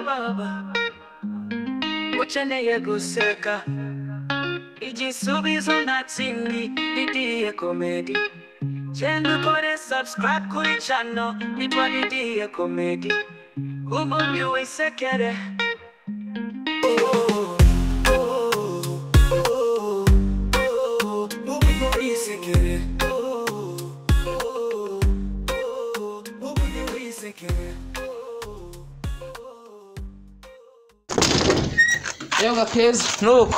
baba ukeneye guseka igisubizo natsingi Didier Comedy genda ukore subscribe kuri channel yitwa Didier Comedy ubundi wisekere Yoga keza nuko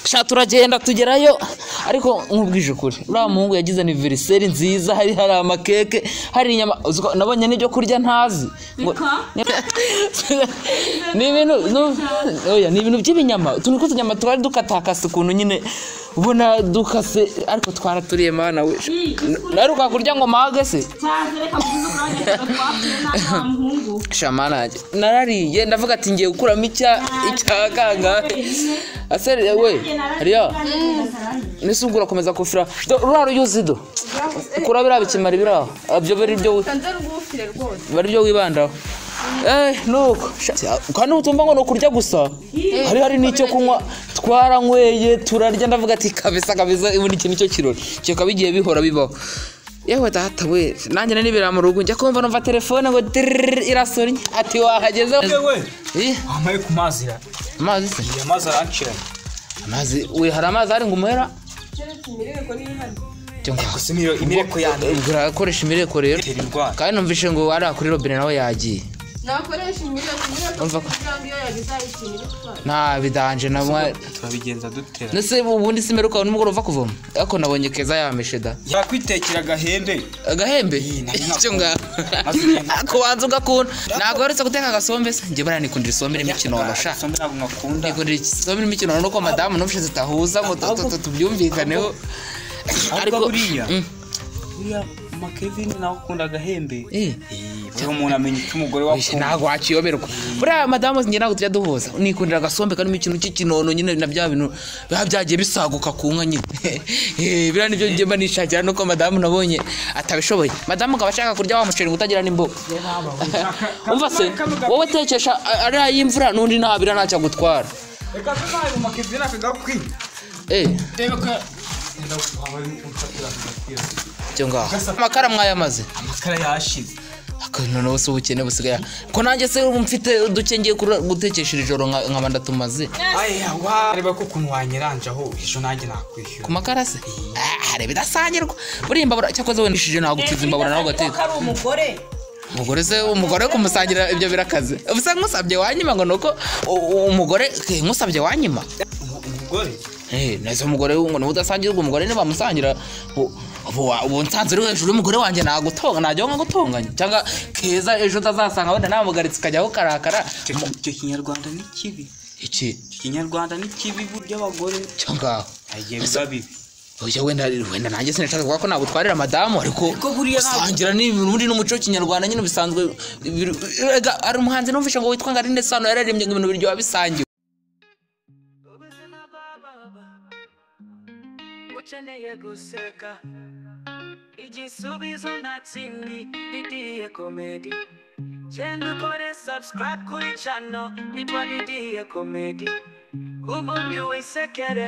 sha turagenda tugerayo ariko nkubwije ukuri uriya muhungu yagize anniversaire nziza hari amakeke hari inyama nabonye n'ibyo kurya ntazi ni ibintu by'ibinyama utuntu tw'inyama twari dukatakase ukuntu nyine ubona dukase ariko twaraturiye mana we naruka kurya ngo magase shamana narariye ndavuga ati ngiye gukuramo icyaganga asere we hariya nisugura komeza kufira ruraro yuzido kurabira bikimara ibiraho abyo bari byo wibandaho nuko kandi utumva ngo no kurya gusa hari n'icyo kunywa twaranyweye turarya ndavuga ati kabisa ubundi ikintu cyo kirori cyo kabigiye bihora bibaho yewe data we nanjye nibira mu rugo njya kumva numva telefone ngo irasonye ati wahageze wewe amaye kumazira amazi se amazi arancira amazi we hari amazi ari ngumuhera imireko yane urakoresha imireko rero kandi numvishe ngo ari kuri robine nawe yagiye nakoresha imireko kugira iyo yagize ikintu nta bidanje namwe turabigenza dutera nese ubundi simeruka n'umugoroba kuvoma ariko nabonye keza yameshe da yakwitekera agahembe icyo nga akubanza ugakunda ntago yaretse guteka agasombe se nje bara nikundira isombe n'imikinono sha nikundira isombe n'imikinono nuko madamu numvishe zitahuza ngo tubyumvikaneho ariko buriya Kevin nawe ukunda agahembe umuntu amenya icyo umugore wakunda ntago wakiyoberwa buriya madamu nge ntago tujya duhuza nikundira agasombe karimo ikintu cy'ikinono nyine na bya bintu biba byagiye bisaguka ku nka nyine biriya nibyo njye mba nishakira nuko madamu nabonye atabishoboye madamu akaba ashaka kurya wa muceri utagira n'imboga umva se wowe tekesha ari ay'imvura n'undi ntabira ntacyo agutwara reka tuzaye mu Kevin akagakwi tebeka amakara mwayamaze amakara yashize akanone wose ubukene busigaye ko nanjye se mfite uduke ngiye gutekesha ijoro nkaba ndatumaze reba ko ukuntu wanyiranje aho ejo nanjye nakwishyura ku makara se hari bidasangirwa buri imbabura cyakoze wendishije ntabwo utiza imbabura nawe ugateka ari umugore se umugore kumusangira ibyo birakaze ubusa nkusabye wanyima ngo nuko umugore nkusabye wanyima umugore nese umugore ngo n'udasangirwa umugore niba musangira ubu nsanze uri hejuru y'umugore wanjye nagutonga najya ngo ngutonganye cyangwa keza ejo utazasanga wenda namugaritse ukajyaho karakara icyo kinyarwanda ni kibi kinyarwanda ni kibi by'abagore cyangwa agiye biba bibi oya wenda nanjye sinashaka kuvuga ko nagutwarira madamu ariko gusangira n'ubundi n'umuco w'ikinyarwanda nyine bisanzwe ari umuhanzi numvishe ngo witwa Ngarinde Sano yararirimbye ngo ibintu biryoha bisangiwe ukeneye guseka igisubizo natsingi Didier Comedy genda ukore subscribe kuri channel yitwa Didier Comedy ubundi wisekere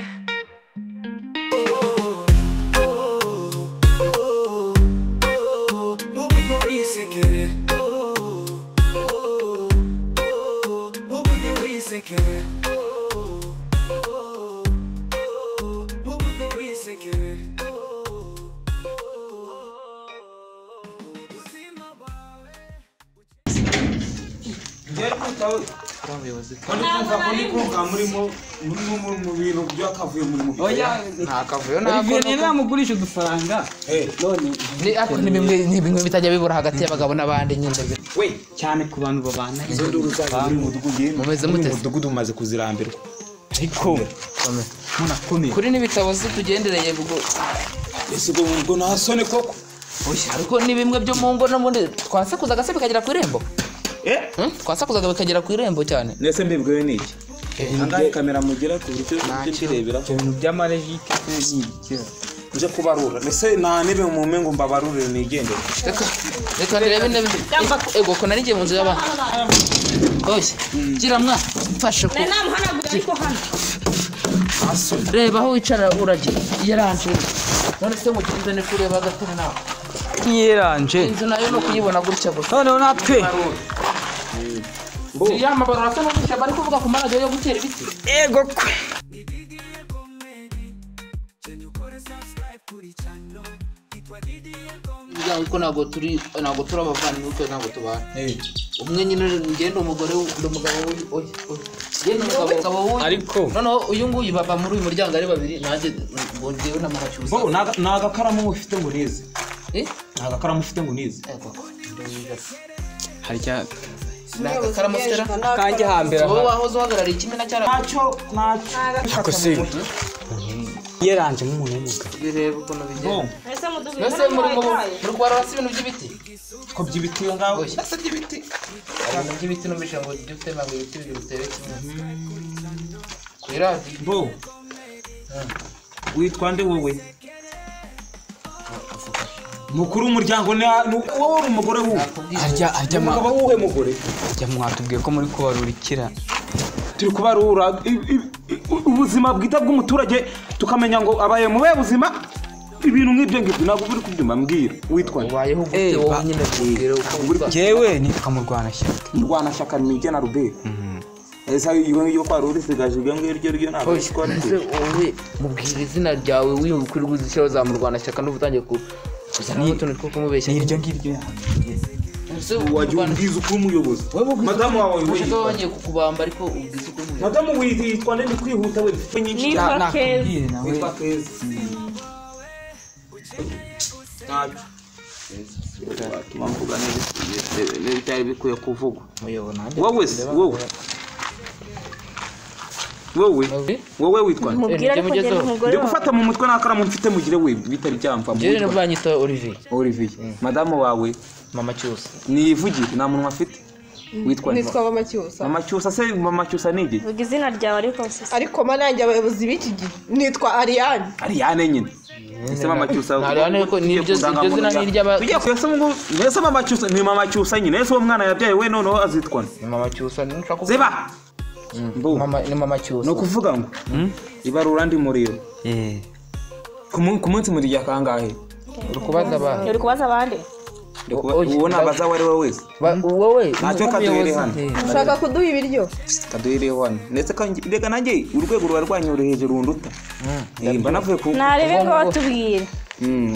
mu bintu by'akavuyo muri nta kavuyo ntabwo namugurisha udufaranga ni bimwe bitajya bibura hagati y'abagabo n'abandi nyine we cyane ku bantu babana mumeze mute umudugudu umaze kuzirambirwa ariko munakomeye kuri n'ibitabo se tugendereye ubwo ese ubwo nasone koko ariko ni bimwe byo mu ngo n'ubundi twasakuzaga se bikagera ku irembo twasakuzaga bikagera ku irembo cyane nese mbibwiwe n'iki angahe kamera mugira ku buryo kirebera ibintu by'amarejike n'ibikira nje kubarura mbese nta nibe mu mengo mbabarure nigende reka ndebe intebe ego ko nari ngiye mu nzu y'abantu oye gira mwa mfashe ko reba aho wicara uragira yaranje none se mugize ne kureba agatene nawe Yeranje. inzu nayo no kuyibona gutya gusa None natwe. ya mabaro asa no gutya bari kuvuga ku maradiyo yo gutera ibiti Ego. ko ntabwo turi abavandimwe kuko ntabwo tubana umwe nyine ngenda umugore umugabo w'uyu Ariko noneho uyu nguyu bava muri uyu muryango ari babiri nanjye ngo ngewe na Muracyusa naga karamu ufite ngo nize naga karamu ufite ngo nize harya naga karamu ufite kanjye hambere wowe wahoze uhagarariye ikimina cyara ntacyo Ako se. Yeranje nk'umuntu w'umugabo. bireba ukuntu bigenda Ese mudugu. mbese muri kwarura si ibintu by'ibiti ko by'ibiti ngaho ese by'ibiti ibintu by'ibiti n'umisha ngo ujye utema ngo ibiti bibiri utere kimwe ku iradiyo bo witwa nde wowe mukuru w'umuryango wowe uri umugore wuwe Harya umugabo wuhe mugore mwatubwiye ko muri kubarurikira. turi kubarura ubuzima bwita bw'umuturage tukamenya ngo abaye mu buhe buzima ibintu nk'ibyo ngibyo ntabwo uri kubyumva mbwira witwa ubayeho gute wowe nyine kubwira uko witwa Jewe nitwa Murwanashyaka. Murwanashyaka ni Migena Rubert ese iyo kwa ruri sigaje ibyo ngibyo ryo ntabwo wowe mubwira izina ryawe wiyubukirwa uzishyiraho za Murwanashyaka n'ubutangiye kuzana n'utuntu two kumubeshya Iryo ngiryo. wagiye ubwiza uko umuyobozi madamu wawe witwa bagiye kukubamba ariko ubwiza uko umuyobozi madamu witwa nde kwihuta we nyinshi Nitwa Keza. witwa Keza mpamvuga n'ibitari bikwiye kuvugwa wowe witwa nde Mubwira ariko ngenda umugore ndi wawe. gufata mu mutwe n'akaramu mfite mugire we bitari byamva njyewe rero banyita Olivier Olivier madamu wawe mama cyose niyivugire nta muntu afite witwa nde nitwa Mama Cyusa. mama cyusa se mama cyusa ni iki Vuga izina ryawe ariko sisi. Ariko manange abayobozi b'iki gihe nitwa Ariane. Ariane nyine ese mama cyusa Ariane ko ni iryo zina n'iry'aba tugiye kuyasa ngo ese mama cyusa ni mama cyusa nyine ese uwo mwana yabyaye we noneho azitwa nde mama cyusa nshaka kuvuga ziba mbu mama ni mama cyusa no kuvuga ngo ibarura ndi muriro ku munsi muri ya kangahe uri kubaza abantu Uri kubaza abandi? uwo nabaza wari we wese wowe ntacyo kaduhere hano Ushaka kuduha ibiryo? kaduhere hano ndetse reka nanjye urwego ruba rwanyura hejuru runduta mba navuye ku Narebe ngo watubwire.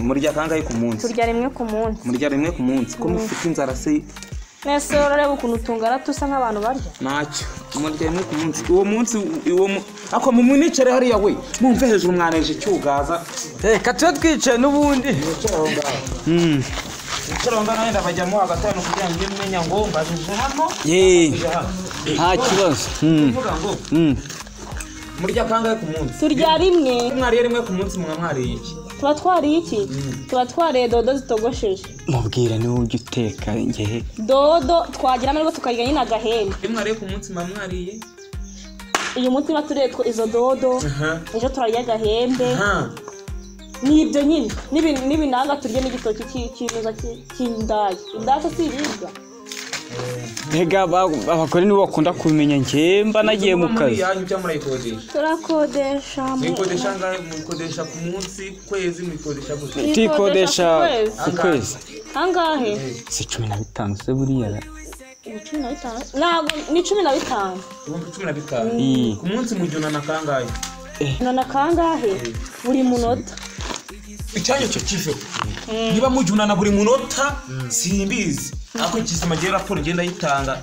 murya kangahe ku munsi Turya rimwe ku munsi. murya rimwe ku munsi ko mufite inzara se Nese urareba ukuntu tungana tusa nk'abantu barya. ntacyo murya rimwe ku munsi uwo munsi ako municare hariya we mumve hejuru mwaneje cyugaza Reka tube twicaye n'ubundi. Icara ngana nenda bajyamo agatano kugira ngo menya ngo mbajije hano Nta kibazo. kuvuga ngo murya kangahe ku munsi Turya rimwe. mwariye rimwe ku munsi mwamwariye iki Tuba twariye iki? Tuba twariye dodo zitogosheje. Mubwira niwe ujya uteka ngehe. Dodo twagira amahirwe tukarya nyine agahembe. mwariye ku munsi mwamwariye Uyu munsi niba turiye izo dodo, ejo turarya agahembe. Nibyo nyine n'ibinanga turya n'igitoki cy'inuza cy'indaya. Indaya si iribwa. Mbega abagore nibo bakunda kubimenya njye mba nagiye mu kazi. yanyu cyangwa murayikodesha Turakodesha. muyikodesha ngahe muyikodesha ku munsi kwezi muyikodesha gusa Tuyikodesha ku kwezi. Angahe? Si 15 se buriya. 15. Ntabwo ni 15. ibihumbi 15 ku munsi mujyana kangahe Nona kangahe? Buri munota. icyanyu cyo kive niba mujyana buri munota simbizi ako kisema gihe raporo ngenda yitanga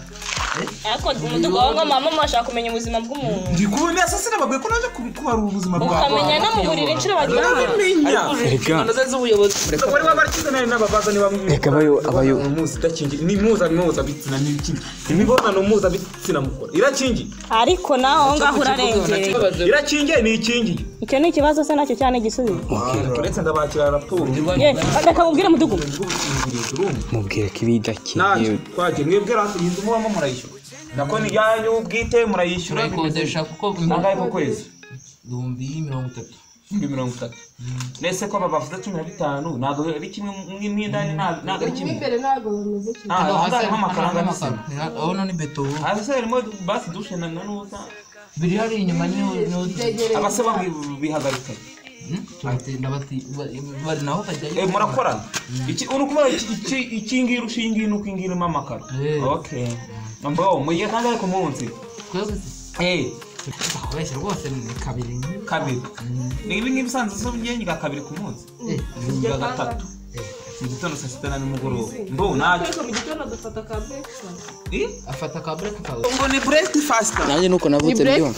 Ariko umudugo wangu mama mashaka kumenya ubuzima bw'umuntu. ndi kubona sasa nababwiye ko naje kubarura ubuzima bwawe Ukamenya no mu buriri inshuro bagira. Reka. z'ubuyobozi wari wabakize n'ababaza niba Reka abayo muzi dakingi ni muza bitsina n'ibiki imibonano muza bitsina mukora irakingi Ariko naho ngaho urarengereye. irakingi ni ikingi Icyo ni ikibazo se nacyo cyane gisubizo. uretse ndabakira raporo Reka mubwire mudugu. mubwire ko ibidaki. naje twaje mwebwe rasi yinzu mubamo murayishyura nako ni yanyu bwite murayishyura urayikodesha kuko nangahe ku kwezi 30 30 nese ko babavuze 15 ntago ari kimwe mw'indani ntago ari kimwe imbere ntago bameze kimwe hasi amafaranga n'isima aho none beto hasi harimo basi dushe na nuza biri hari inyuma niyo abase bihagarika bari naho kajya murakorana iki urukuba iki ngira ushingiye nuko ingirimo amakaro okay mbo muye kandi ariko munsi akoresha rwose ni kabiri ni ibi ngibisanzwe so byenyiga kabiri ku munsi ngiga gatatu mu gitondo saa sita na nimugoroba mbo nacyo mu gitondo dufata ka breakfast afata ka breakfast ngo ni breakfast nanjye nuko navutse byo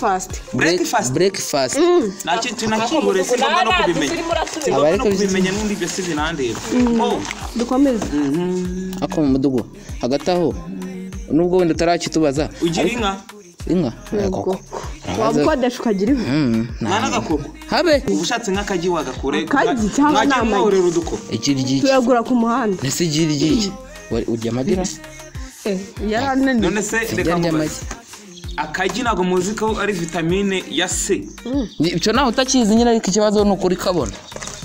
breakfast nacyo tunakibure sinumva no kubimenya sinumva no kubimenya n'undi byo sizinandeba dukomeze ako mu mudugu hagati aho nubwo wenda tarakitubaza ugira inka koko wabukodesha ukagira inka mwana gakoko habe ubushatse nk'akaji wagakure akaji cyangwa n'amagi ikiryi tuyagura ku muhanda ese igiryi urya amagira yarananiye none se reka mubaze akaji nago muzi ko ari vitamine ya C icyo nawe utakizi nyine ariko ikibazo ni ukuri kabona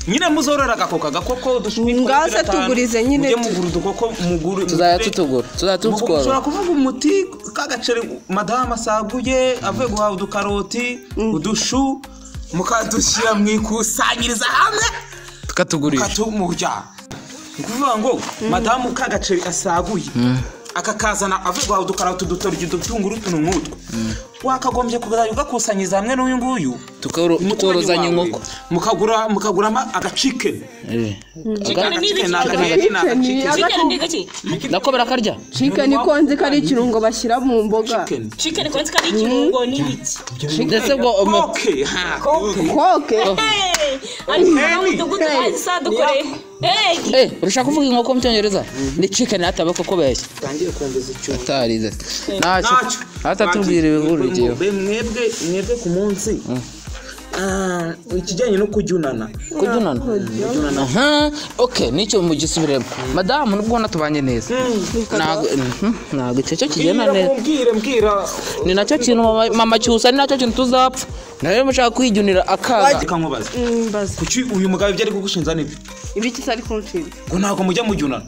nyine muzorora gakoko dushwitwa ngase tugurize nyine muguru dukoko muguru tuzayatugura ushobora kuvuga umuti kagacere madama asaguye avuye guhaha udukaroti udushu mukadushyira mu ikusanyiriza hamwe tukatugurisha katumurya ukuvuga ngo madamu kagacere asaguye akakazana avuye guhaha udukaroti udutoryi udutunguru tunumutwe wakagombye kugazanya ugakusanyiriza hamwe n'uyu nguyu tukorozanya inkoko mukaguramo agacikeni nako barakarya chicken konzi kari ikirungo bashyira mu mboga chicken konzi kari ikirungo n'ibiki ndetse bwo koke ariko umudugudu ahise dukore urashaka kuvuga inkoko mu cyongereza ni chicken atabako ko beshya tangiye kumviza icyo atarize nacyo atatubwira ibihuru giye mwebwe ku munsi ikijyanye no kujyunana okay nicyo mu gisubiremo madamu nubwo natubanye neza ntago icyo kigena neza mbwira ni nacyo kintu mama cyusa ni nacyo kintu tuzapfa nawe mushaka kwijunira akaga kankubaza kuki uyu mugabo byari kugushinza nibi ibiki sari kunshinga ngo ntago mujya mujyunana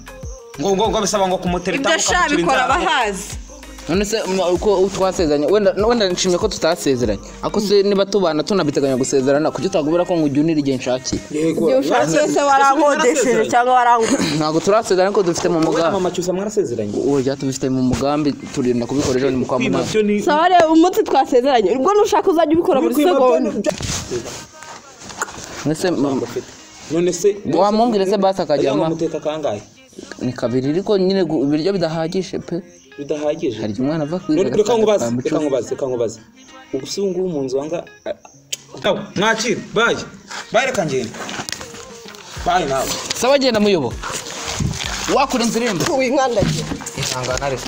ngo bisaba ngo kumutereta ibyo shabikora bahazi none se uko twasezeranye wenda nshimye ko tutasezeranye ako se niba tubana tunabiteganya gusezerana kuki utagubira ko ngujyunira igihe nshakiye ibyo ushatse se warankodesheje cyangwa warangura ntago turasezerana ko dufite mu mugambi mama cyusa mwarasezeranye urya tubifite mu mugambi turinda kubikoresha ni mukwa munani sawa rero umunsi twasezeranye ubwo nushaka uzajya ubikora muri segonda none se wamumbwire se basi akajyamo muteka kangahe ni kabiri ariko nyine ibiryo bidahagije pe bidahagije hari umwana ava kwiga reka nkubaze ubusungu mu nzu wanga mwakira baye reka ngende baye nawe sawa genda muyobo wakura inzira irembo winkandagiye ihangana reka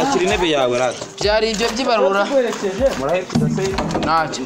akira intebe yawe rata byari ibyo byibarura murahetse se ntacyo